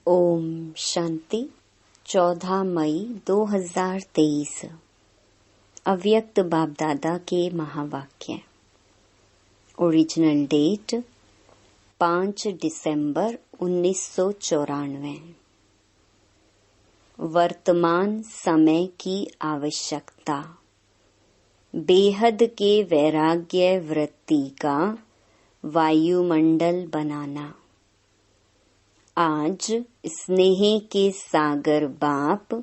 ओम शांति। 14 मई 2023 अव्यक्त बाप दादा के महावाक्य। ओरिजिनल डेट 5 दिसंबर 1994। वर्तमान समय की आवश्यकता। बेहद के वैराग्य वृत्ति का वायुमंडल बनाना। आज स्नेह के सागर बाप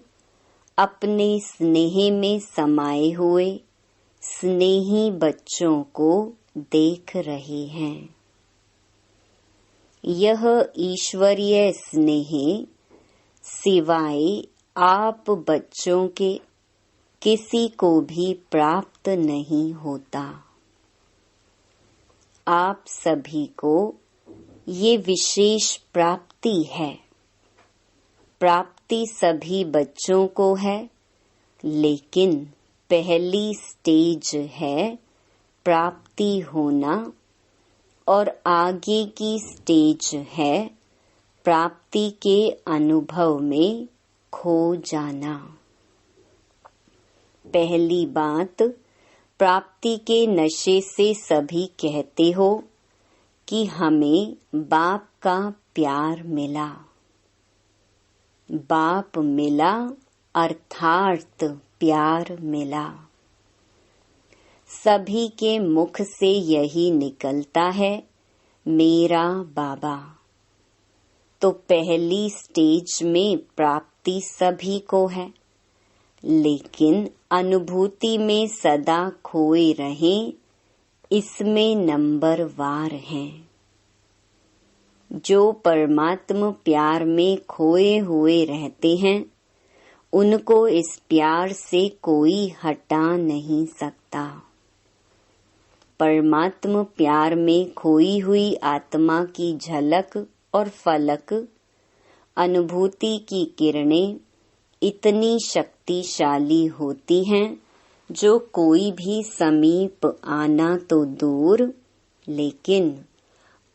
अपने स्नेह में समाये हुए स्नेही बच्चों को देख रहे हैं। यह ईश्वरीय स्नेह सिवाय आप बच्चों के किसी को भी प्राप्त नहीं होता। आप सभी को ये विशेष प्राप्ति है। प्राप्ति सभी बच्चों को है, लेकिन पहली स्टेज है प्राप्ति होना और आगे की स्टेज है प्राप्ति के अनुभव में खो जाना। पहली बात, प्राप्ति के नशे से सभी कहते हो कि हमें बाप का प्यार मिला। बाप मिला अर्थात प्यार मिला। सभी के मुख से यही निकलता है, मेरा बाबा। तो पहली स्टेज में प्राप्ति सभी को है, लेकिन अनुभूति में सदा खोए रहें, इसमें नंबर वार हैं। जो परमात्मा प्यार में खोए हुए रहते हैं, उनको इस प्यार से कोई हटा नहीं सकता। परमात्मा प्यार में खोई हुई आत्मा की झलक और फलक, अनुभूति की किरणें इतनी शक्तिशाली होती हैं, जो कोई भी समीप आना तो दूर, लेकिन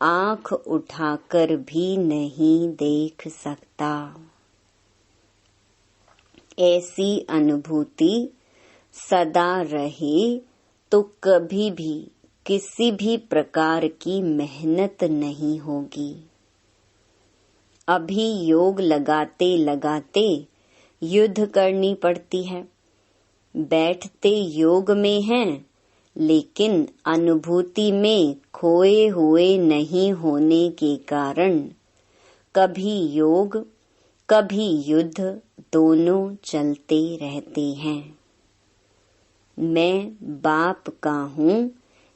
आँख उठाकर भी नहीं देख सकता। ऐसी अनुभूति सदा रहे तो कभी भी किसी भी प्रकार की मेहनत नहीं होगी। अभी योग लगाते लगाते युद्ध करनी पड़ती है। बैठते योग में हैं, लेकिन अनुभूति में खोए हुए नहीं होने के कारण कभी योग कभी युद्ध दोनों चलते रहते हैं। मैं बाप का हूँ,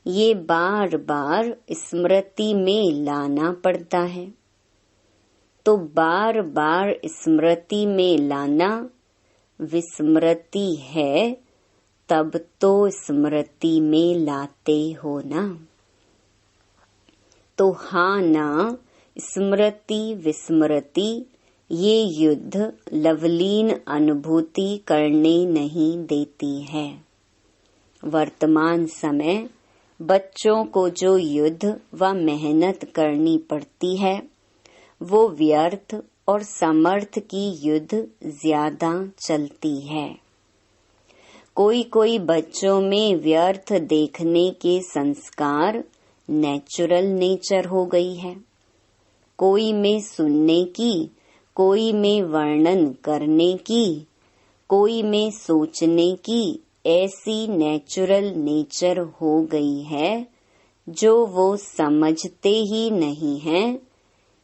ये बार बार स्मृति में लाना पड़ता है। तो बार बार स्मृति में लाना विस्मृति है, तब तो स्मृति में लाते हो ना। तो हाँ ना, स्मृति विस्मृति ये युद्ध लवलीन अनुभूति करने नहीं देती है। वर्तमान समय बच्चों को जो युद्ध व मेहनत करनी पड़ती है, वो व्यर्थ और समर्थ की युद्ध ज्यादा चलती है। कोई कोई बच्चों में व्यर्थ देखने के संस्कार नेचुरल नेचर हो गई है। कोई में सुनने की, कोई में वर्णन करने की, कोई में सोचने की ऐसी नेचुरल नेचर हो गई है, जो वो समझते ही नहीं हैं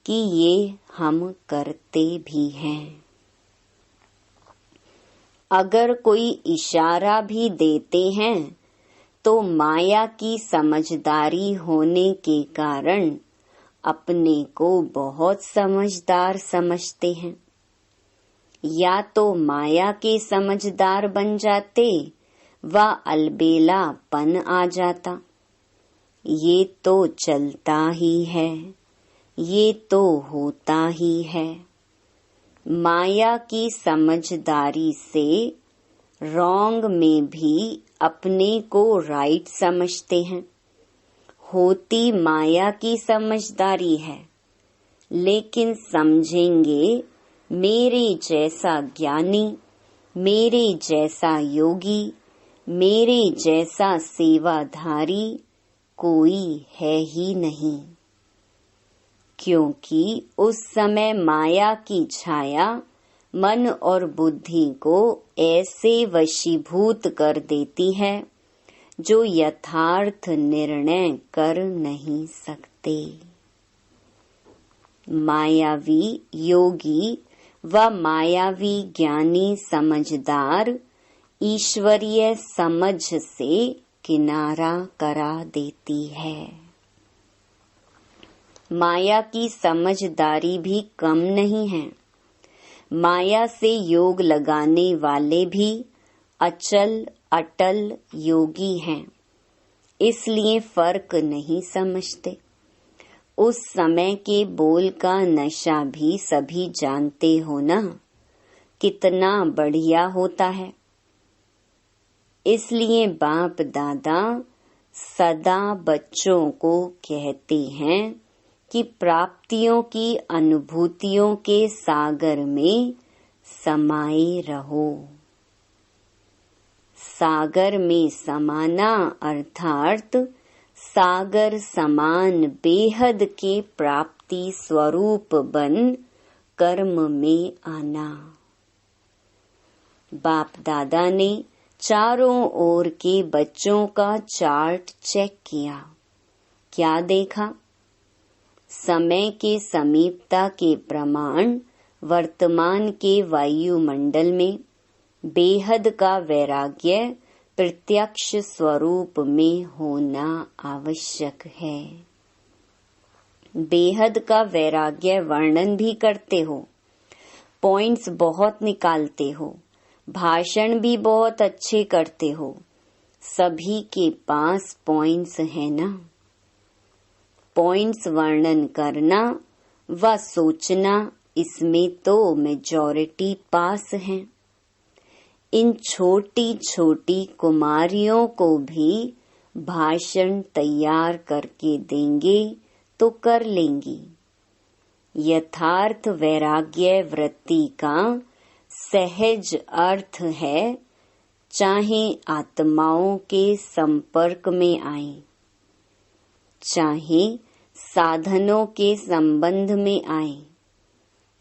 कि ये हम करते भी हैं। अगर कोई इशारा भी देते हैं, तो माया की समझदारी होने के कारण अपने को बहुत समझदार समझते हैं। या तो माया के समझदार बन जाते व अलबेलापन आ जाता। ये तो चलता ही है, ये तो होता ही है। माया की समझदारी से रॉन्ग में भी अपने को राइट समझते हैं। होती माया की समझदारी है, लेकिन समझेंगे मेरे जैसा ज्ञानी, मेरे जैसा योगी, मेरे जैसा सेवाधारी कोई है ही नहीं, क्योंकि उस समय माया की छाया मन और बुद्धि को ऐसे वशीभूत कर देती है जो यथार्थ निर्णय कर नहीं सकते। मायावी योगी व मायावी ज्ञानी समझदार ईश्वरीय समझ से किनारा करा देती है। माया की समझदारी भी कम नहीं है। माया से योग लगाने वाले भी अचल अटल योगी हैं, इसलिए फर्क नहीं समझते। उस समय के बोल का नशा भी सभी जानते हो ना, कितना बढ़िया होता है। इसलिए बाप दादा सदा बच्चों को कहते हैं कि प्राप्तियों की अनुभूतियों के सागर में समाये रहो। सागर में समाना अर्थात सागर समान बेहद के प्राप्ति स्वरूप बन कर्म में आना। बाप दादा ने चारों ओर के बच्चों का चार्ट चेक किया। क्या देखा? समय के समीपता के प्रमाण वर्तमान के वायुमंडल में बेहद का वैराग्य प्रत्यक्ष स्वरूप में होना आवश्यक है। बेहद का वैराग्य वर्णन भी करते हो, पॉइंट्स बहुत निकालते हो, भाषण भी बहुत अच्छे करते हो। सभी के पास पॉइंट्स है ना। पॉइंट्स वर्णन करना व सोचना, इसमें तो मेजॉरिटी पास है। इन छोटी छोटी कुमारियों को भी भाषण तैयार करके देंगे तो कर लेंगी। यथार्थ वैराग्य वृत्ति का सहज अर्थ है, चाहे आत्माओं के संपर्क में आए, चाहे साधनों के संबंध में आए,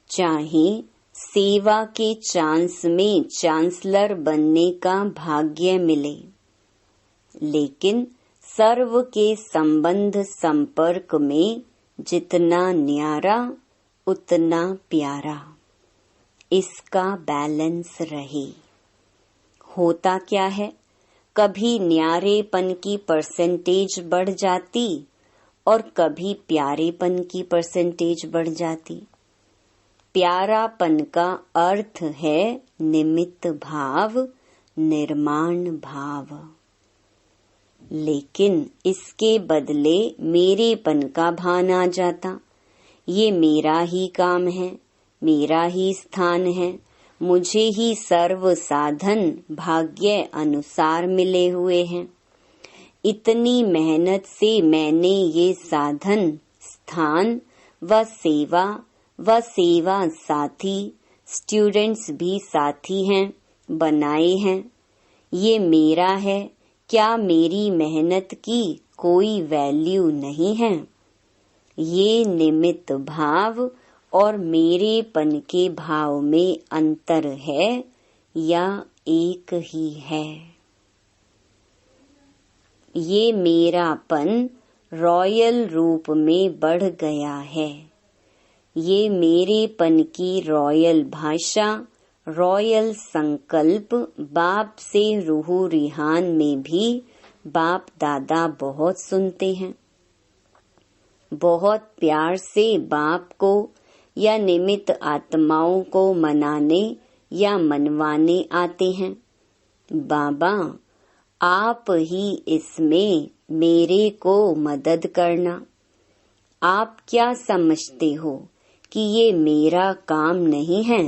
चाहे सेवा के चांस में चांसलर बनने का भाग्य मिले, लेकिन सर्व के संबंध संपर्क में जितना न्यारा उतना प्यारा, इसका बैलेंस रहे। होता क्या है, कभी न्यारेपन की परसेंटेज बढ़ जाती और कभी प्यारेपन की परसेंटेज बढ़ जाती। प्यारापन का अर्थ है निमित्त भाव, निर्माण भाव, लेकिन इसके बदले मेरेपन का भान आ जाता। ये मेरा ही काम है, मेरा ही स्थान है, मुझे ही सर्व साधन भाग्य अनुसार मिले हुए हैं। इतनी मेहनत से मैंने ये साधन, स्थान व सेवा साथी, स्टूडेंट्स भी साथी हैं, बनाए हैं। ये मेरा है, क्या मेरी मेहनत की कोई वैल्यू नहीं है? ये निमित्त भाव और मेरेपन के भाव में अंतर है या एक ही है? ये मेरापन रॉयल रूप में बढ़ गया है। ये मेरेपन की रॉयल भाषा, रॉयल संकल्प बाप से रूह रिहान में भी बाप दादा बहुत सुनते हैं। बहुत प्यार से बाप को या निमित्त आत्माओं को मनाने या मनवाने आते हैं। बाबा, आप ही इसमें मेरे को मदद करना। आप क्या समझते हो कि ये मेरा काम नहीं है,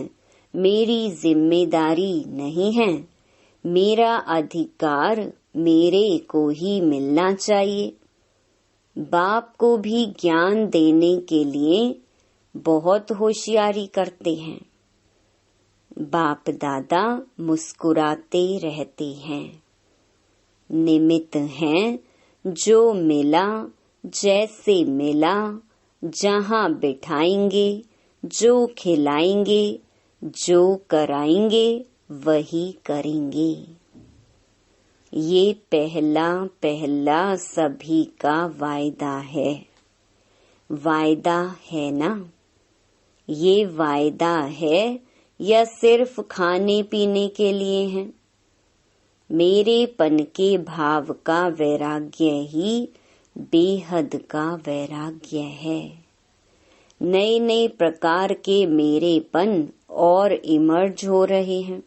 मेरी जिम्मेदारी नहीं है, मेरा अधिकार मेरे को ही मिलना चाहिए। बाप को भी ज्ञान देने के लिए बहुत होशियारी करते हैं। बाप दादा मुस्कुराते रहते हैं। निमित्त हैं जो मिला जैसे मिला, जहाँ बिठाएंगे, जो खिलाएंगे, जो कराएंगे वही करेंगे। ये पहला पहला सभी का वायदा है। वायदा है ना? ये वायदा है या सिर्फ खाने पीने के लिए है? मेरेपन के भाव का वैराग्य ही बेहद का वैराग्य है। नए नए प्रकार के मेरेपन और इमर्ज हो रहे हैं।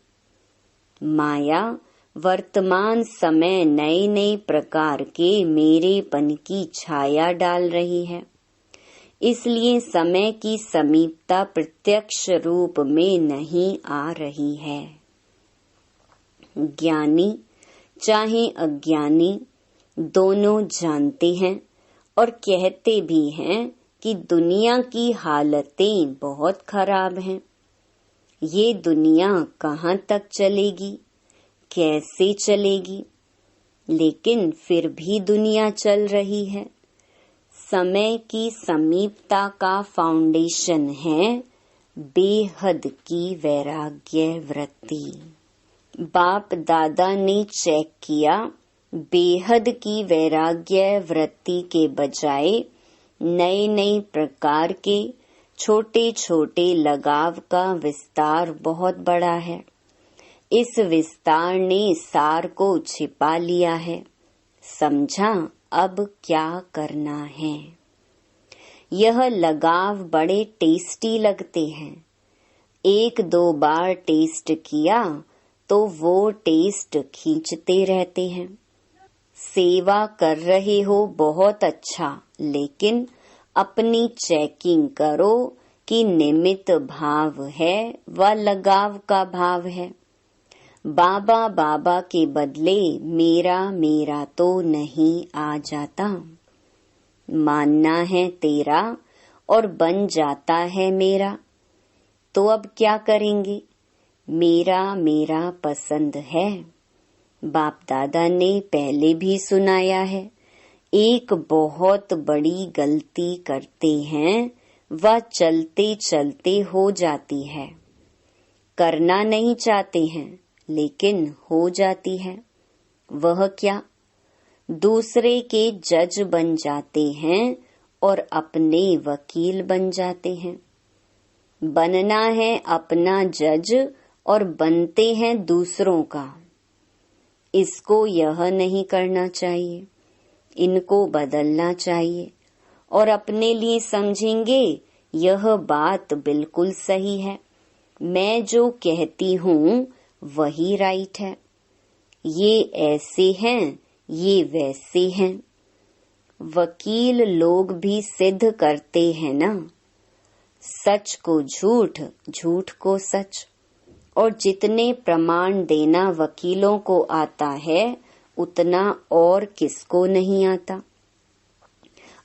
माया वर्तमान समय नए नए प्रकार के मेरेपन की छाया डाल रही है। इसलिए समय की समीपता प्रत्यक्ष रूप में नहीं आ रही है। ज्ञानी चाहे अज्ञानी दोनों जानते हैं और कहते भी हैं कि दुनिया की हालतें बहुत खराब हैं। ये दुनिया कहाँ तक चलेगी, कैसे चलेगी? लेकिन फिर भी दुनिया चल रही है। समय की समीपता का फाउंडेशन है बेहद की वैराग्य वृत्ति। बाप दादा ने चेक किया, बेहद की वैराग्य वृत्ति के बजाय नए नए प्रकार के छोटे छोटे लगाव का विस्तार बहुत बड़ा है। इस विस्तार ने सार को छिपा लिया है। समझा अब क्या करना है? यह लगाव बड़े टेस्टी लगते हैं। एक दो बार टेस्ट किया तो वो टेस्ट खींचते रहते हैं। सेवा कर रहे हो बहुत अच्छा, लेकिन अपनी चेकिंग करो कि निमित्त भाव है व लगाव का भाव है। बाबा बाबा के बदले मेरा मेरा तो नहीं आ जाता। मानना है तेरा और बन जाता है मेरा। तो अब क्या करेंगे? मेरा मेरा पसंद है। बाप दादा ने पहले भी सुनाया है, एक बहुत बड़ी गलती करते हैं वह चलते चलते हो जाती है। करना नहीं चाहते हैं लेकिन हो जाती है। वह क्या? दूसरे के जज बन जाते हैं और अपने वकील बन जाते हैं। बनना है अपना जज और बनते हैं दूसरों का। इसको यह नहीं करना चाहिए, इनको बदलना चाहिए और अपने लिए समझेंगे यह बात बिल्कुल सही है। मैं जो कहती हूँ वही राइट है। ये ऐसे हैं, ये वैसे हैं। वकील लोग भी सिद्ध करते हैं ना, सच को झूठ, झूठ को सच। और जितने प्रमाण देना वकीलों को आता है उतना और किसको नहीं आता।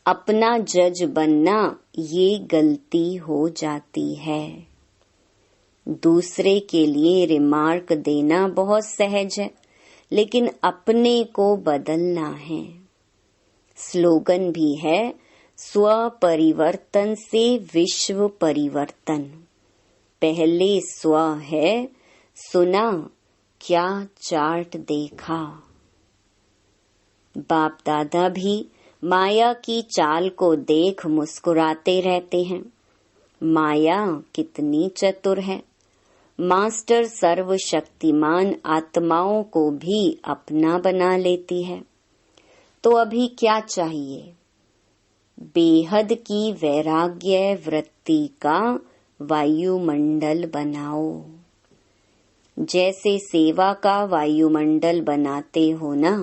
अपना जज बनना ये गलती हो जाती है। दूसरे के लिए रिमार्क देना बहुत सहज है, लेकिन अपने को बदलना है। स्लोगन भी है, स्व परिवर्तन से विश्व परिवर्तन। पहले स्व है, सुना क्या चार्ट देखा। बाप दादा भी माया की चाल को देख मुस्कुराते रहते हैं। माया कितनी चतुर है। मास्टर सर्वशक्तिमान आत्माओं को भी अपना बना लेती है। तो अभी क्या चाहिए? बेहद की वैराग्य वृत्ति का वायुमंडल बनाओ। जैसे सेवा का वायुमंडल बनाते हो ना,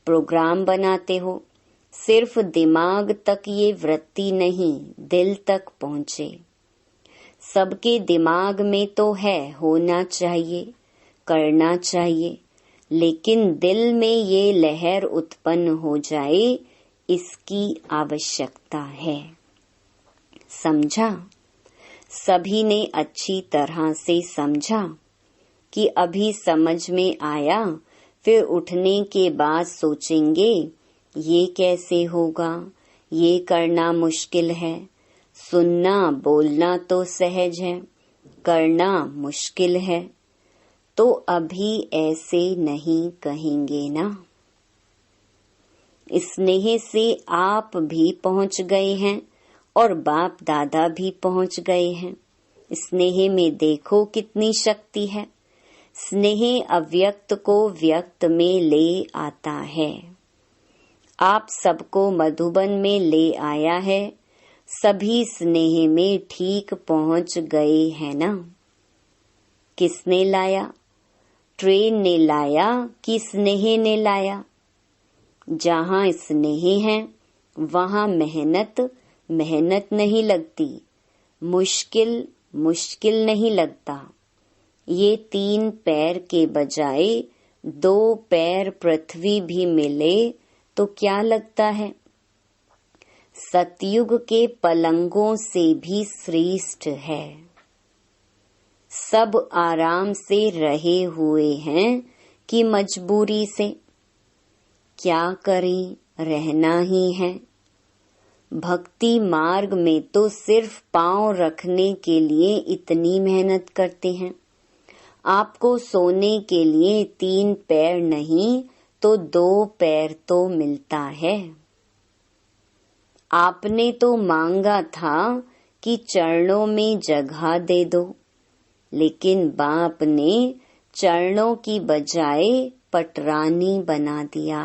प्रोग्राम बनाते हो, सिर्फ दिमाग तक ये वृत्ति नहीं, दिल तक पहुँचे। सबके दिमाग में तो है, होना चाहिए, करना चाहिए, लेकिन दिल में ये लहर उत्पन्न हो जाए, इसकी आवश्यकता है। समझा? सभी ने अच्छी तरह से समझा कि अभी समझ में आया, फिर उठने के बाद सोचेंगे ये कैसे होगा, ये करना मुश्किल है। सुनना बोलना तो सहज है, करना मुश्किल है। तो अभी ऐसे नहीं कहेंगे ना। स्नेह से आप भी पहुंच गए हैं और बाप दादा भी पहुंच गए हैं। स्नेह में देखो कितनी शक्ति है। स्नेह अव्यक्त को व्यक्त में ले आता है। आप सबको मधुबन में ले आया है। सभी स्नेह में ठीक पहुंच गए हैं ना। किसने लाया? ट्रेन ने लाया कि स्नेह ने लाया? जहाँ स्नेह है वहाँ मेहनत नहीं लगती, मुश्किल नहीं लगता। ये 3 पैर के बजाय 2 पैर पृथ्वी भी मिले तो क्या लगता है? सतयुग के पलंगों से भी श्रेष्ठ है। सब आराम से रहे हुए हैं कि मजबूरी से? क्या करें, रहना ही है। भक्ति मार्ग में तो सिर्फ पांव रखने के लिए इतनी मेहनत करते हैं। आपको सोने के लिए 3 पैर नहीं तो 2 पैर तो मिलता है। आपने तो मांगा था कि चरणों में जगह दे दो, लेकिन बाप ने चरणों की बजाय पटरानी बना दिया।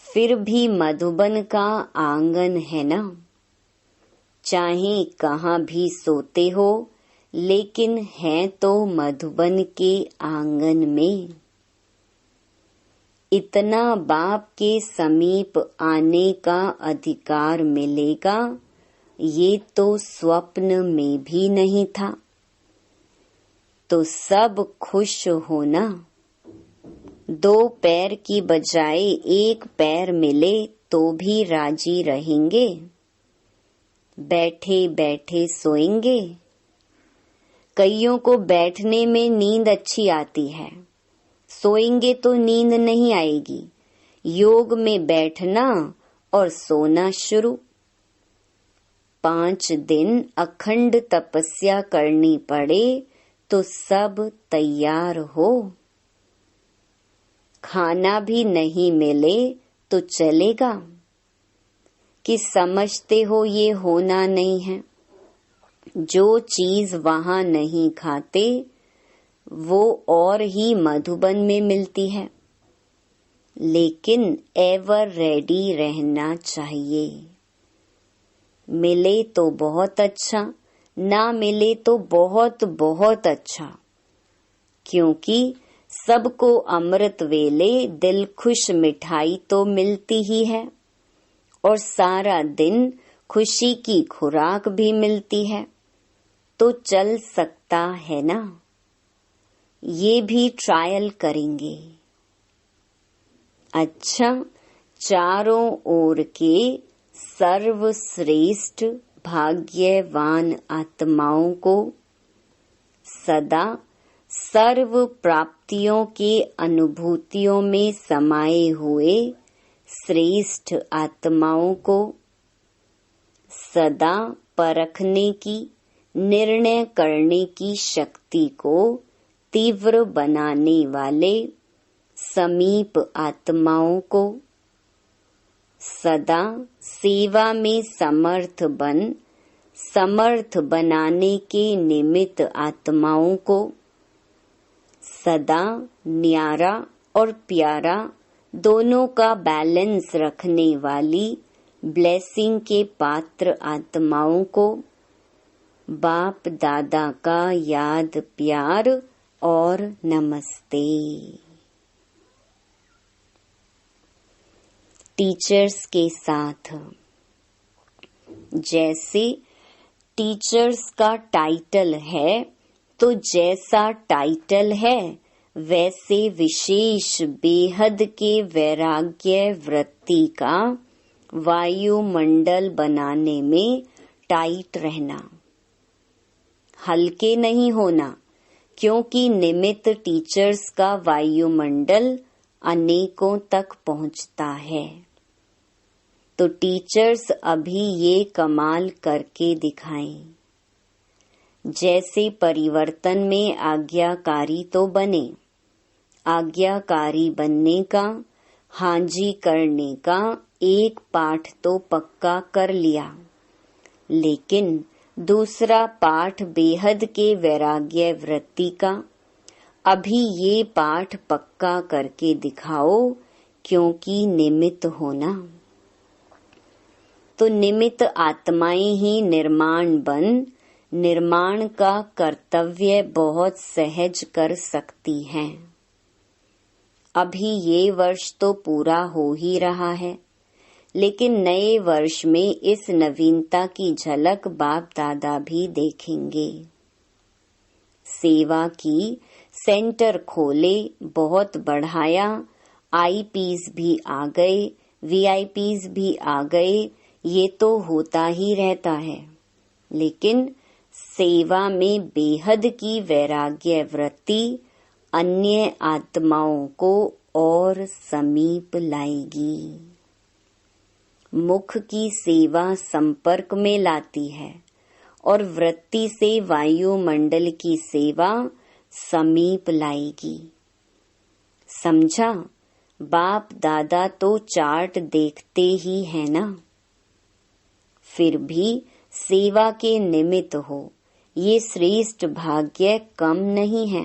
फिर भी मधुबन का आंगन है ना। चाहे कहाँ भी सोते हो, लेकिन हैं तो मधुबन के आंगन में। इतना बाप के समीप आने का अधिकार मिलेगा, ये तो स्वप्न में भी नहीं था। तो सब खुश होना। 2 पैर की बजाय 1 पैर मिले तो भी राजी रहेंगे। बैठे बैठे सोएंगे। कईयों को बैठने में नींद अच्छी आती है, सोएंगे तो नींद नहीं आएगी। योग में बैठना और सोना शुरू। 5 दिन अखंड तपस्या करनी पड़े तो सब तैयार हो। खाना भी नहीं मिले तो चलेगा कि समझते हो ये होना नहीं है। जो चीज वहां नहीं खाते वो और ही मधुबन में मिलती है। लेकिन एवर रेडी रहना चाहिए। मिले तो बहुत अच्छा, ना मिले तो बहुत बहुत अच्छा। क्योंकि सबको अमृत वेले दिल खुश मिठाई तो मिलती ही है और सारा दिन खुशी की खुराक भी मिलती है। तो चल सकता है ना। ये भी ट्रायल करेंगे। अच्छा, चारों ओर के सर्वश्रेष्ठ भाग्यवान आत्माओं को सदा सर्व प्राप्तियों के अनुभूतियों में समाये हुए श्रेष्ठ आत्माओं को सदा परखने की, निर्णय करने की शक्ति को तीव्र बनाने वाले समीप आत्माओं को सदा सेवा में समर्थ बनाने के निमित्त आत्माओं को सदा न्यारा और प्यारा दोनों का बैलेंस रखने वाली ब्लेसिंग के पात्र आत्माओं को बाप दादा का याद प्यार और नमस्ते। टीचर्स के साथ जैसे टीचर्स का टाइटल है, तो जैसा टाइटल है वैसे विशेष बेहद के वैराग्य वृत्ति का वायुमंडल बनाने में टाइट रहना, हल्के नहीं होना, क्योंकि निमित्त टीचर्स का वायुमंडल अनेकों तक पहुंचता है। तो टीचर्स अभी ये कमाल करके दिखाएं। जैसे परिवर्तन में आज्ञाकारी तो बने, आज्ञाकारी बनने का, हांजी करने का एक पाठ तो पक्का कर लिया, लेकिन दूसरा पाठ बेहद के वैराग्य वृत्ति का, अभी ये पाठ पक्का करके दिखाओ, क्योंकि निमित्त होना। तो निमित्त आत्माएं ही निर्माण बन निर्माण का कर्तव्य बहुत सहज कर सकती हैं। अभी ये वर्ष तो पूरा हो ही रहा है, लेकिन नए वर्ष में इस नवीनता की झलक बाप दादा भी देखेंगे। सेवा की सेंटर खोले, बहुत बढ़ाया, आईपीज भी आ गए, वीआईपीज भी आ गए, ये तो होता ही रहता है, लेकिन सेवा में बेहद की वैराग्य वृत्ति अन्य आत्माओं को और समीप लाएगी। मुख की सेवा संपर्क में लाती है और वृत्ति से वायुमंडल की सेवा समीप लाएगी। समझा? बाप दादा तो चार्ट देखते ही है ना, फिर भी सेवा के निमित्त हो, ये श्रेष्ठ भाग्य कम नहीं है।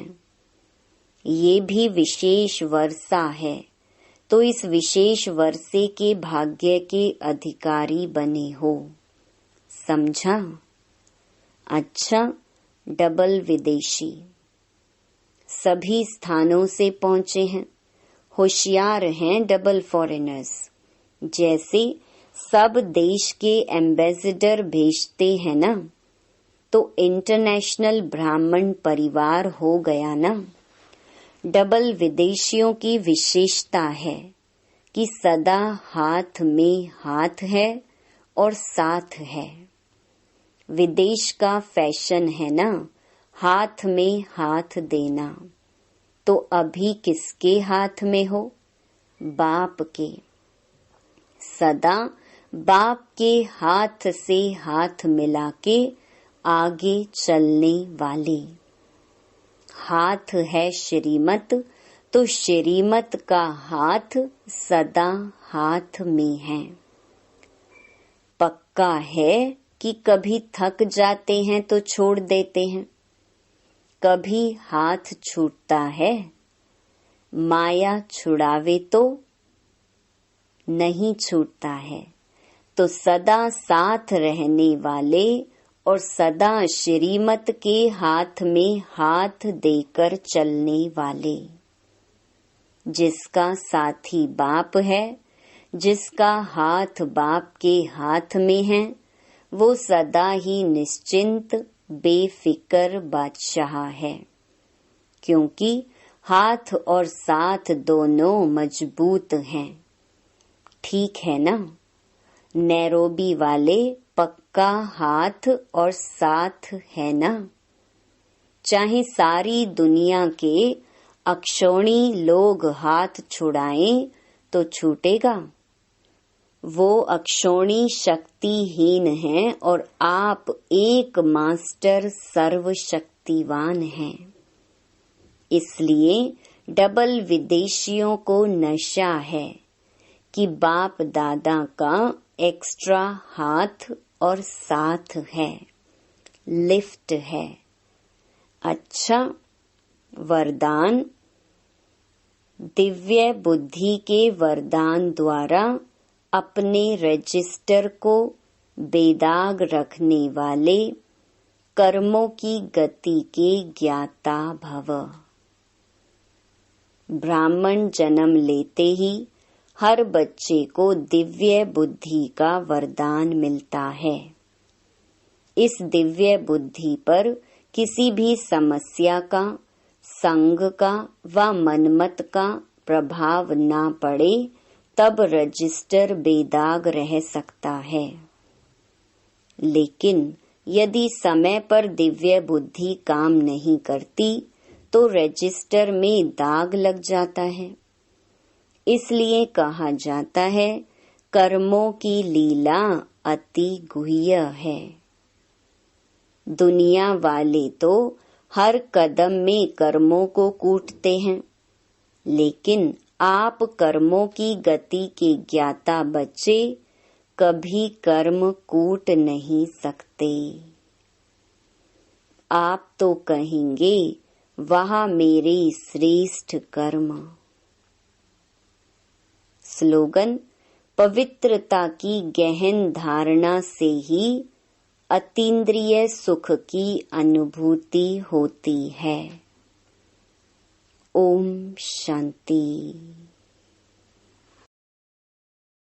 ये भी विशेष वर्षा है, तो इस विशेष वर्षे के भाग्य के अधिकारी बने हो। समझा? अच्छा, डबल विदेशी सभी स्थानों से पहुंचे हैं, होशियार हैं डबल फॉरेनर्स। जैसे सब देश के एम्बेसडर भेजते हैं ना, तो इंटरनेशनल ब्राह्मण परिवार हो गया ना। डबल विदेशियों की विशेषता है कि सदा हाथ में हाथ है और साथ है। विदेश का फैशन है ना हाथ में हाथ देना, तो अभी किसके हाथ में हो? बाप के। सदा बाप के हाथ से हाथ मिला के आगे चलने वाले। हाथ है श्रीमत, तो श्रीमत का हाथ सदा हाथ में है। पक्का है कि कभी थक जाते हैं तो छोड़ देते हैं, कभी हाथ छूटता है। माया छुड़ावे तो नहीं छूटता है, तो सदा साथ रहने वाले और सदा श्रीमत के हाथ में हाथ देकर चलने वाले। जिसका साथी बाप है, जिसका हाथ बाप के हाथ में है, वो सदा ही निश्चिंत बेफिक्र बादशाह है, क्योंकि हाथ और साथ दोनों मजबूत हैं। ठीक है ना? नैरोबी वाले पक्का हाथ और साथ है ना? चाहे सारी दुनिया के अक्षौणी लोग हाथ छुड़ाएं तो छूटेगा। वो अक्षौणी शक्तिहीन हैं और आप एक मास्टर सर्वशक्तिवान हैं। इसलिए डबल विदेशियों को नशा है कि बाप दादा का एक्स्ट्रा हाथ और साथ है, लिफ्ट है। अच्छा, वरदान। दिव्य बुद्धि के वरदान द्वारा अपने रजिस्टर को बेदाग रखने वाले कर्मों की गति के ज्ञाता भव। ब्राह्मण जन्म लेते ही हर बच्चे को दिव्य बुद्धि का वरदान मिलता है। इस दिव्य बुद्धि पर किसी भी समस्या का, संग का व मनमत का प्रभाव ना पड़े, तब रजिस्टर बेदाग रह सकता है। लेकिन यदि समय पर दिव्य बुद्धि काम नहीं करती तो रजिस्टर में दाग लग जाता है। इसलिए कहा जाता है, कर्मों की लीला अति गुह्य है। दुनिया वाले तो हर कदम में कर्मों को कूटते हैं, लेकिन आप कर्मों की गति के ज्ञाता बच्चे कभी कर्म कूट नहीं सकते। आप तो कहेंगे, वह मेरे श्रेष्ठ कर्म। स्लोगन: पवित्रता की गहन धारणा से ही अतीन्द्रिय सुख की अनुभूति होती है। ओम शांति।